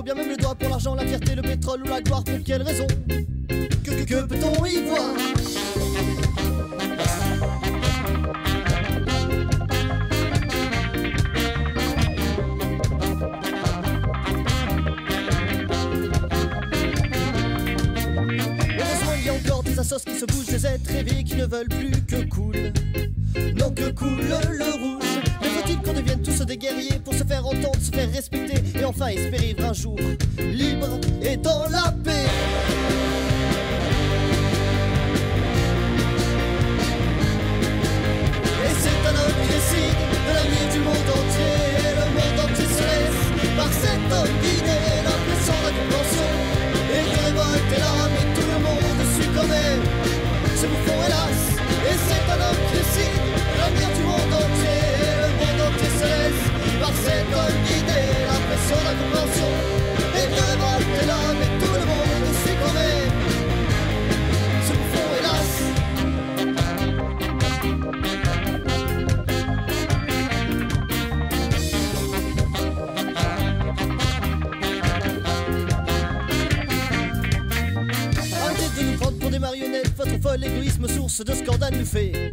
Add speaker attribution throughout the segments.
Speaker 1: bien même le doigt pour l'argent, la fierté, le pétrole ou la gloire. Pour quelle raison? Que peut-on y voir? Heureusement il y a encore des assos qui se bougent, des êtres rêvés qui ne veulent plus que coule. Non, que coule le rouge. Mais faut-il qu'on devienne tous des guerriers pour se faire entendre, se faire respecter et enfin espérer vivre un jour libre et dans la paix? Et c'est un homme qui décide de l'avenir du monde entier. Et le monde entier se laisse par cet homme guidé. L'impression d'incompréhension et de révolte est là, mais tout le monde suit quand même ce bouffon hélas. Et c'est un homme qui décide de l'avenir du monde entier. Et le monde entier se laisse par cet homme guidé. L'impression d'incompréhension et de révolte est là, mais tout le monde suit quand même ce bouffon hélas. Arrêtez de nous prendre pour des marionnettes. Votre folle égoïsme, source de scandale, nous fait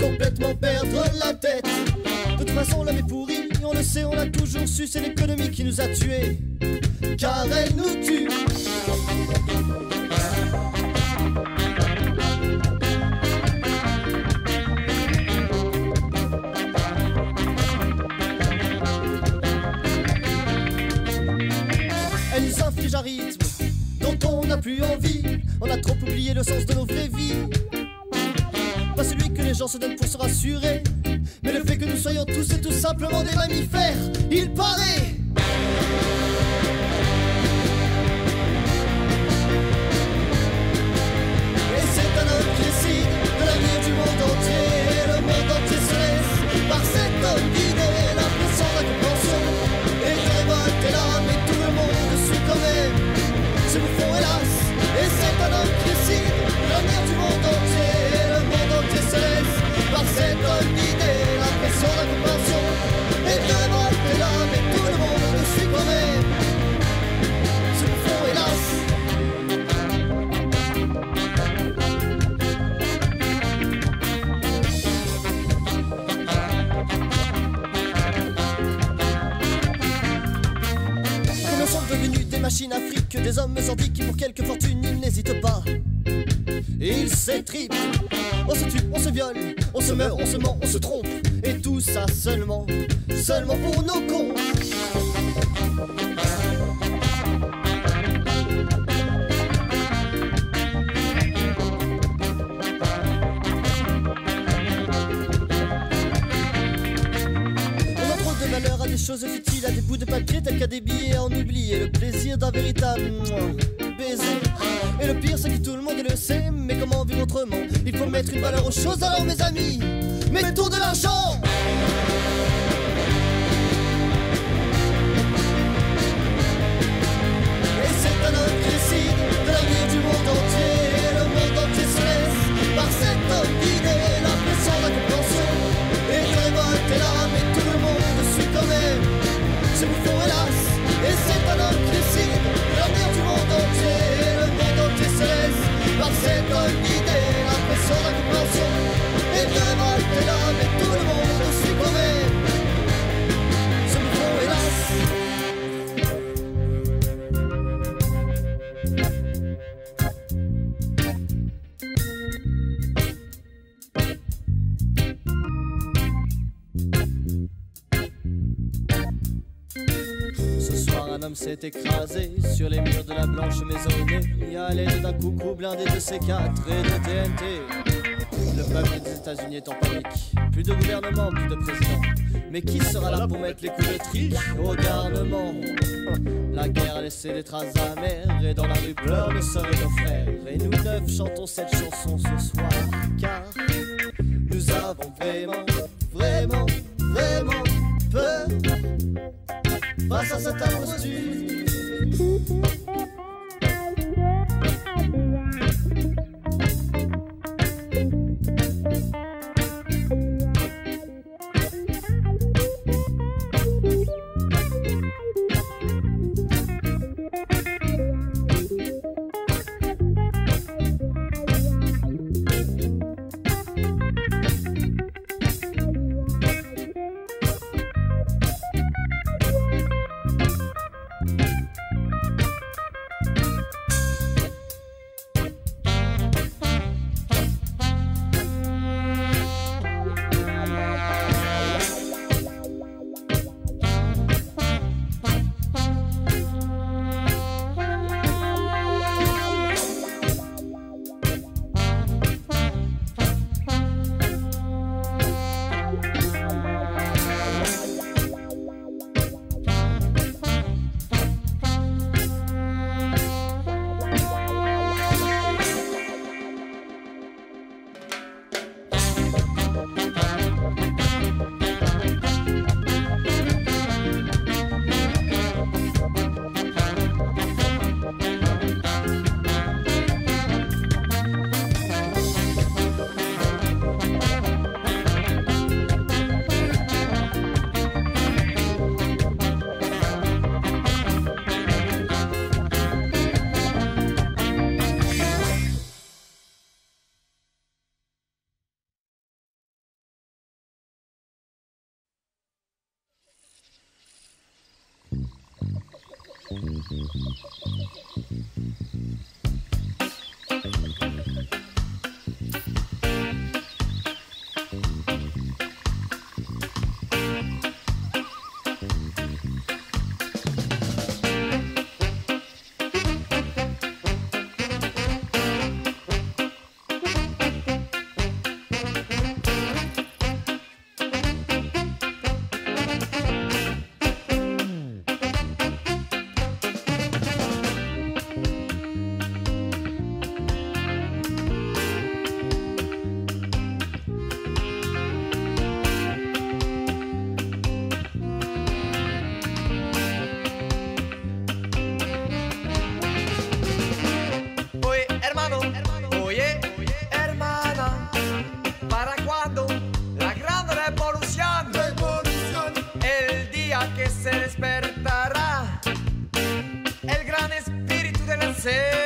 Speaker 1: complètement perdre la tête. De toute façon l'homme est pourri, on le sait, on l'a toujours su. C'est l'économie qui nous a tués, car elle nous tue. Elle nous inflige un rythme dont on n'a plus envie. On a trop oublié le sens de nos vraies vies. Pas celui que les gens se donnent pour se rassurer, mais le fait que nous soyons tous et tout simplement des mammifères, il paraît. Et c'est un homme qui décide de l'avenir du monde entier. Et le monde entier se laisse par cet homme guidé. L'impression d'incompréhension et de révolte est là, mais tout le monde suit quand même ce bouffon hélas. Et c'est un homme qui décide de l'avenir du monde entier. Et le monde entier se laisse par cet homme guidé. L'impression d'incompréhension et de révolte est là, mais tout le monde suit quand même ce bouffon hélas. Nous sommes devenus des machines à fric, des hommes sordis qui pour quelques fortunes ils n'hésitent pas. Et ils s'étripent. On se tue, on se viole, on se meurt, on se ment, on se trompe. Et tout ça seulement pour nos cons. On a trop de malheur à des choses futiles, à des bouts de papier tels qu'à des billets, à en oublier le plaisir d'un véritable baiser. Et le pire c'est que tout le monde le sait, mais comment vivre autrement? Il faut mettre une valeur aux choses, alors mes amis, mettons de l'argent. Et c'est un homme qui décide de l'avenir du monde entier. Et le monde entier se laisse par cet homme guidé. L'impression d'incompréhension et de révolte est là, mais tout le monde suit quand même ce bouffon hélas. Et c'est un homme qui décide de l'avenir du monde entier. Et le monde entier se laisse par cet homme guidé. L'impression d'incompréhension et de révolte est là, mais tout le monde suit quand même ce bouffon hélas. Ce soir un homme s'est écrasé sur les murs de la blanche maisonnée à l'aide d'un coucou blindé de C4 et de TNT. Le peuple des États-Unis est en panique. Plus de gouvernement, plus de président. Mais qui sera là pour mettre les coups de trique au garnement? La guerre a laissé des traces amères et dans la rue pleurent nos sœurs et nos frères. Et nous neuf chantons cette chanson ce soir, car nous avons vraiment peur face à cette imposture.
Speaker 2: Que se despertará el gran espíritu de la sed.